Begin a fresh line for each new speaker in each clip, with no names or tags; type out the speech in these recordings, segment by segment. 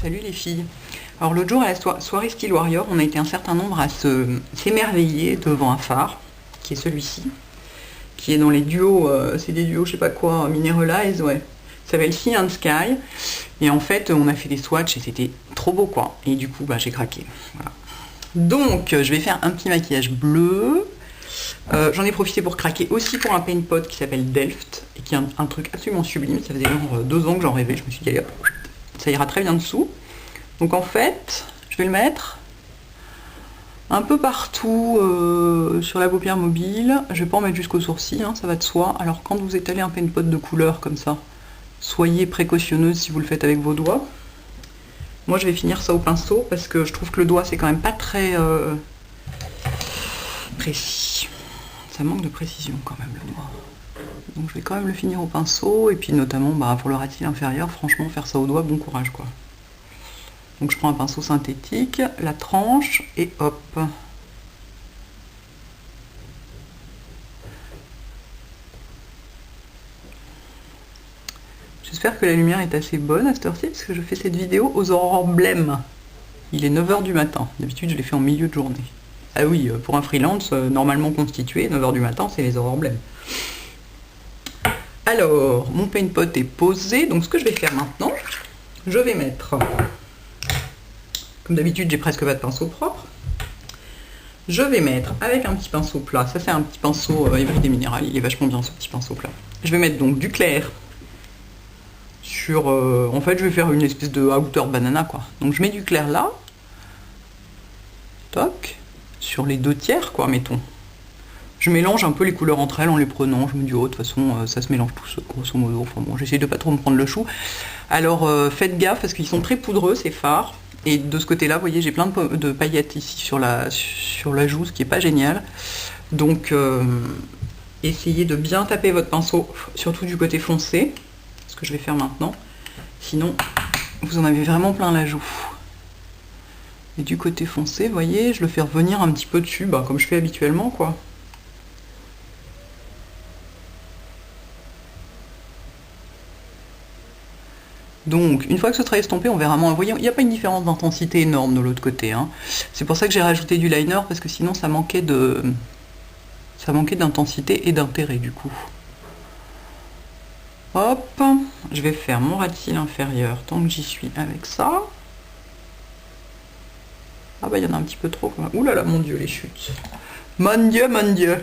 Salut les filles. Alors l'autre jour à la soirée Style Warrior, on a été un certain nombre à s'émerveiller devant un phare, qui est celui-ci, qui est dans les duos, c'est des duos je sais pas quoi, Mineralize, ouais. Ça s'appelle Sea and Sky. Et en fait on a fait des swatchs et c'était trop beau quoi. Et du coup bah, j'ai craqué. Voilà. Donc je vais faire un petit maquillage bleu. J'en ai profité pour craquer aussi pour un paint pot qui s'appelle Delft et qui est un truc absolument sublime. Ça faisait genre 2 ans que j'en rêvais. Je me suis dit allez hop, ça ira très bien dessous. Donc en fait, je vais le mettre un peu partout sur la paupière mobile. Je vais pas en mettre jusqu'au sourcil, hein, ça va de soi. Alors quand vous étalez un paint pot de couleur comme ça, soyez précautionneuse si vous le faites avec vos doigts. Moi je vais finir ça au pinceau parce que je trouve que le doigt c'est quand même pas très précis. Ça manque de précision quand même le doigt. Donc je vais quand même le finir au pinceau et puis notamment bah, pour le ras-de-cils inférieur, franchement faire ça au doigt, bon courage quoi. Donc je prends un pinceau synthétique, la tranche et hop. J'espère que la lumière est assez bonne à cette heure-ci parce que je fais cette vidéo aux aurores blêmes. Il est 9 h du matin. D'habitude je l'ai fait en milieu de journée. Ah oui, pour un freelance normalement constitué, 9 h du matin c'est les aurores blêmes. Alors, mon paint pot est posé. Donc ce que je vais faire maintenant, je vais mettre... Comme d'habitude, j'ai presque pas de pinceau propre. Je vais mettre avec un petit pinceau plat. Ça, c'est un petit pinceau Everyday Mineral. Il est vachement bien, ce petit pinceau plat. Je vais mettre donc du clair sur... en fait, je vais faire une espèce de outer banana, quoi. Donc, je mets du clair là. Toc. Sur les 2/3, quoi, mettons. Je mélange un peu les couleurs entre elles en les prenant. Je me dis, oh, de toute façon, ça se mélange tout, grosso modo. Enfin bon, j'essaie de pas trop me prendre le chou. Alors, faites gaffe, parce qu'ils sont très poudreux, ces fards. Et de ce côté-là, vous voyez, j'ai plein de paillettes ici sur la joue, ce qui n'est pas génial. Donc, essayez de bien taper votre pinceau, surtout du côté foncé, ce que je vais faire maintenant. Sinon, vous en avez vraiment plein la joue. Et du côté foncé, vous voyez, je le fais revenir un petit peu dessus, bah, comme je fais habituellement, quoi. Donc, une fois que ce sera estompé, on verra moins. Vous voyez, il n'y a pas une différence d'intensité énorme de l'autre côté. Hein. C'est pour ça que j'ai rajouté du liner, parce que sinon ça manquait d'intensité et d'intérêt du coup. Hop, je vais faire mon ras-de-cils inférieur tant que j'y suis avec ça. Ah bah il y en a un petit peu trop. Ouh là là, mon dieu, les chutes. Mon dieu, mon dieu.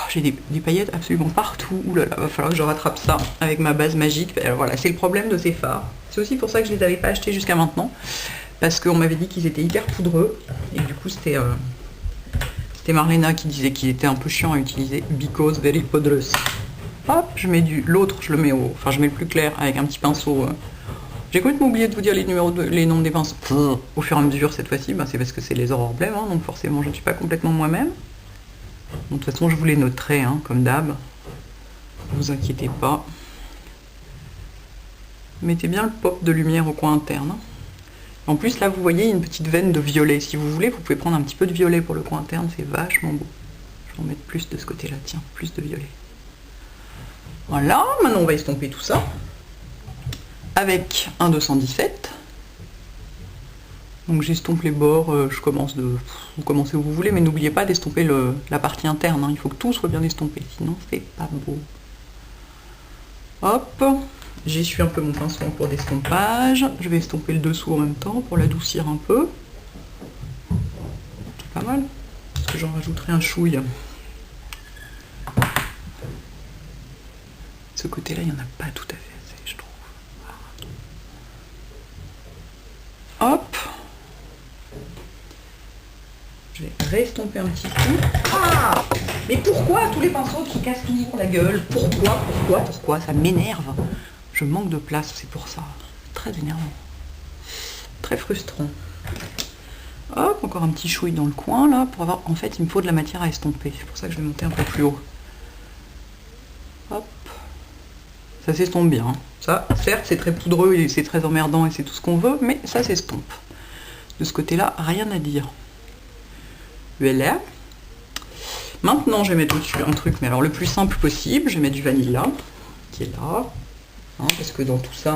J'ai des paillettes absolument partout. Ouh là là, va falloir que je rattrape ça avec ma base magique. Alors voilà, c'est le problème de ces fards. C'est aussi pour ça que je les avais pas achetés jusqu'à maintenant. Parce qu'on m'avait dit qu'ils étaient hyper poudreux. Et du coup, c'était Marlena qui disait qu'il était un peu chiant à utiliser. Because very poudrous. Hop, je mets l'autre, je le mets enfin, je mets le plus clair avec un petit pinceau. J'ai complètement oublié de vous dire les noms des pinceaux. Au fur et à mesure, cette fois-ci, c'est parce que c'est les aurores blêmes. Hein, donc forcément, je ne suis pas complètement moi-même. De toute façon, je vous les noterai, hein, comme d'hab. Ne vous inquiétez pas. Mettez bien le pop de lumière au coin interne. Hein. En plus, là, vous voyez une petite veine de violet. Si vous voulez, vous pouvez prendre un petit peu de violet pour le coin interne. C'est vachement beau. Je vais en mettre plus de ce côté-là. Tiens, plus de violet. Voilà. Maintenant, on va estomper tout ça. Avec un 217. Donc j'estompe les bords, vous commencez où vous voulez, mais n'oubliez pas d'estomper la partie interne, hein. Il faut que tout soit bien estompé, sinon c'est pas beau. Hop, j'essuie un peu mon pinceau en cours d'estompage, je vais estomper le dessous en même temps pour l'adoucir un peu. C'est pas mal, parce que j'en rajouterai un chouille. Ce côté-là, il n'y en a pas tout à fait assez, je trouve. Hop. Je vais restomper un petit peu. Ah! Mais pourquoi tous les pinceaux qui cassent toujours la gueule? Pourquoi? Ça m'énerve. Je manque de place, c'est pour ça. Très énervant. Très frustrant. Hop, encore un petit chouille dans le coin, là, pour avoir... En fait, il me faut de la matière à estomper. C'est pour ça que je vais monter un peu plus haut. Hop. Ça s'estompe bien. Hein. Ça, certes, c'est très poudreux et c'est très emmerdant et c'est tout ce qu'on veut, mais ça s'estompe. De ce côté-là, rien à dire. Voilà. Maintenant, je vais mettre au-dessus un truc, mais alors le plus simple possible. Je vais mettre du vanilla, qui est là. hein, parce que dans tout ça,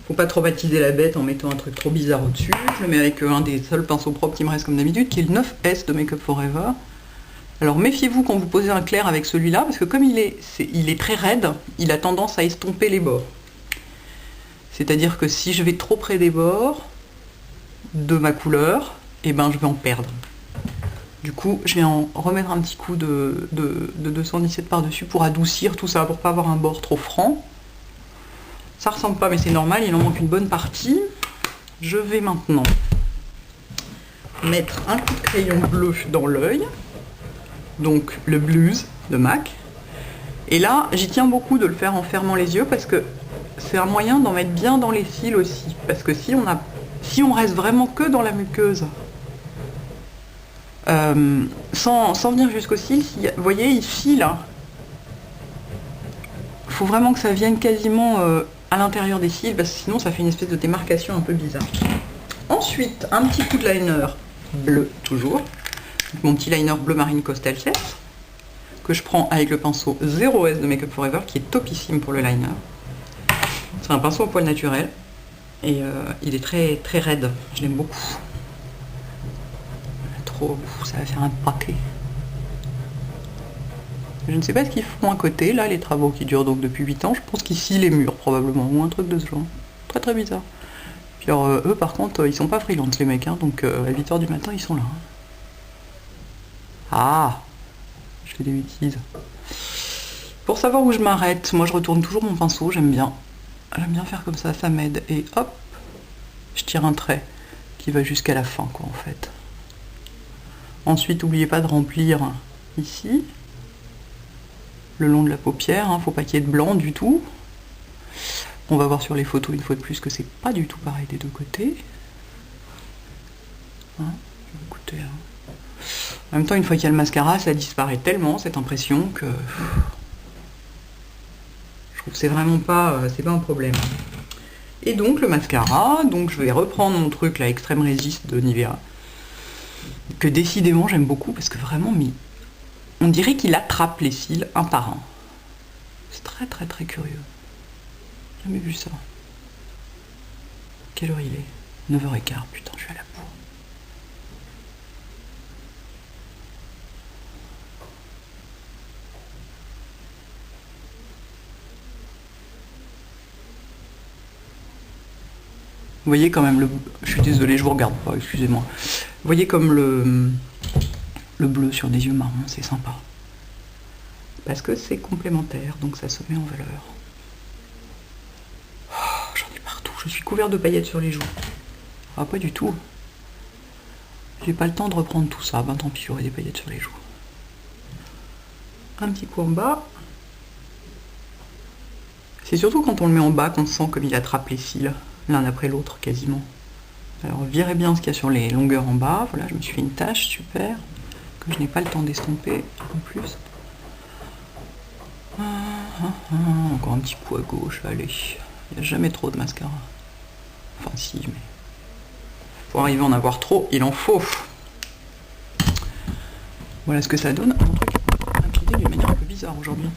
faut pas traumatiser la bête en mettant un truc trop bizarre au-dessus. Je le mets avec un des seuls pinceaux propres qui me reste comme d'habitude, qui est le 9S de Make Up Forever. Alors méfiez-vous quand vous posez un clair avec celui-là, parce que comme il est très raide, il a tendance à estomper les bords. C'est-à-dire que si je vais trop près des bords de ma couleur, et ben je vais en perdre. Du coup, je vais en remettre un petit coup de 217 par-dessus pour adoucir tout ça, pour pas avoir un bord trop franc. Ça ressemble pas, mais c'est normal, il en manque une bonne partie. Je vais maintenant mettre un coup de crayon bleu dans l'œil, donc le Blues de MAC. Et là, j'y tiens beaucoup de le faire en fermant les yeux parce que c'est un moyen d'en mettre bien dans les cils aussi. Parce que si on reste vraiment que dans la muqueuse, sans venir jusqu'au cils, vous voyez ici là, il faut vraiment que ça vienne quasiment à l'intérieur des cils parce que sinon ça fait une espèce de démarcation un peu bizarre. Ensuite, un petit coup de liner bleu toujours, mon petit liner bleu marine Coastal 7 que je prends avec le pinceau 0S de Make Up Forever qui est topissime pour le liner. C'est un pinceau au poil naturel et il est très très raide, je l'aime beaucoup. Ça va faire un pâté. Je ne sais pas ce qu'ils font à côté, là, les travaux qui durent donc depuis 8 ans. Je pense qu'ils scient les murs, probablement, ou un truc de ce genre. Très très bizarre. Puis alors, eux, par contre, ils sont pas freelance, les mecs, hein, donc à 8h du matin, ils sont là. Ah, je fais des bêtises. Pour savoir où je m'arrête, moi, je retourne toujours mon pinceau, j'aime bien. J'aime bien faire comme ça m'aide. Et hop, je tire un trait qui va jusqu'à la fin, quoi, en fait. Ensuite, n'oubliez pas de remplir ici, le long de la paupière, hein, faut pas qu'il y ait de blanc du tout. On va voir sur les photos une fois de plus que c'est pas du tout pareil des deux côtés. Hein, écoutez, hein. En même temps, une fois qu'il y a le mascara, ça disparaît tellement cette impression que je trouve que c'est vraiment pas, c'est pas un problème. Et donc le mascara, donc je vais reprendre mon truc là, Extreme Resist de Nivea, que décidément j'aime beaucoup parce que vraiment, on dirait qu'il attrape les cils un par un. C'est très très très curieux. J'ai jamais vu ça. Quelle heure il est? 9h15, putain, je suis à la bourre. Vous voyez quand même le... Je suis désolée, je vous regarde pas, excusez-moi. Vous voyez comme le bleu sur des yeux marrons, c'est sympa. Parce que c'est complémentaire, donc ça se met en valeur. Oh, j'en ai partout, je suis couvert de paillettes sur les joues. Ah, pas du tout. J'ai pas le temps de reprendre tout ça, ben tant pis, j'aurai des paillettes sur les joues. Un petit coup en bas. C'est surtout quand on le met en bas qu'on sent comme il attrape les cils, l'un après l'autre quasiment. Alors virez bien ce qu'il y a sur les longueurs en bas. Voilà, je me suis fait une tache, super, que je n'ai pas le temps d'estomper en plus. Encore un petit coup à gauche, allez. Il n'y a jamais trop de mascara. Enfin si, mais pour arriver à en avoir trop, il en faut. Voilà ce que ça donne. Mon truc est impliqué d'une manière un peu bizarre aujourd'hui.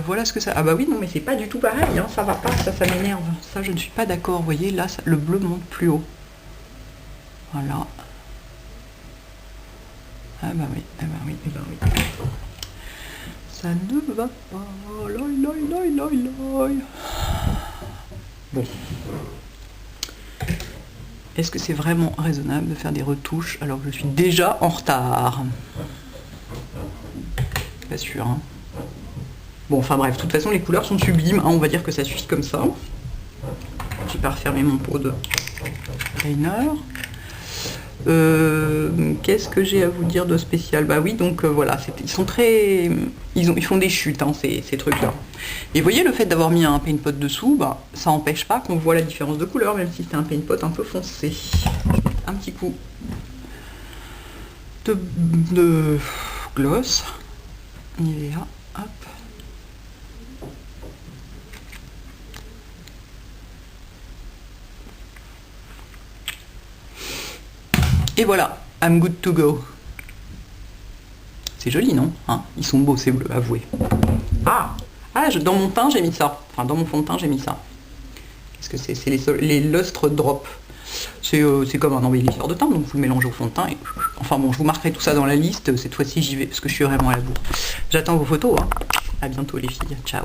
Voilà ce que ça... Ah bah oui, non mais c'est pas du tout pareil, hein, ça va pas, ça m'énerve. Ça, je ne suis pas d'accord, vous voyez, là, le bleu monte plus haut. Voilà. Ah bah oui, ah bah oui, ah bah oui. Ça ne va pas. Bon. Est-ce que c'est vraiment raisonnable de faire des retouches alors que je suis déjà en retard? Pas sûr, hein. Bon, enfin bref, de toute façon, les couleurs sont sublimes, hein, on va dire que ça suffit comme ça. J'ai pas refermé mon pot de liner. Qu'est-ce que j'ai à vous dire de spécial? Bah oui, donc voilà, ils sont très... Ils font des chutes, hein, ces trucs-là. Et vous voyez, le fait d'avoir mis un paint pot dessous, bah, ça n'empêche pas qu'on voit la différence de couleur, même si c'est un paint pot un peu foncé. Un petit coup de gloss. Nivea, hop. Et voilà, I'm good to go. C'est joli, non, hein? Ils sont beaux, ces bleus, avouez. Ah, Ah, dans mon teint, j'ai mis ça. Enfin, dans mon fond de teint, j'ai mis ça. Qu'est-ce que c'est? C'est les lustres drop. C'est comme un embellisseur de teint, donc vous le mélangez au fond de teint. Et... Enfin bon, je vous marquerai tout ça dans la liste. Cette fois-ci, j'y vais, parce que je suis vraiment à la bourre. J'attends vos photos. Hein. À bientôt les filles. Ciao.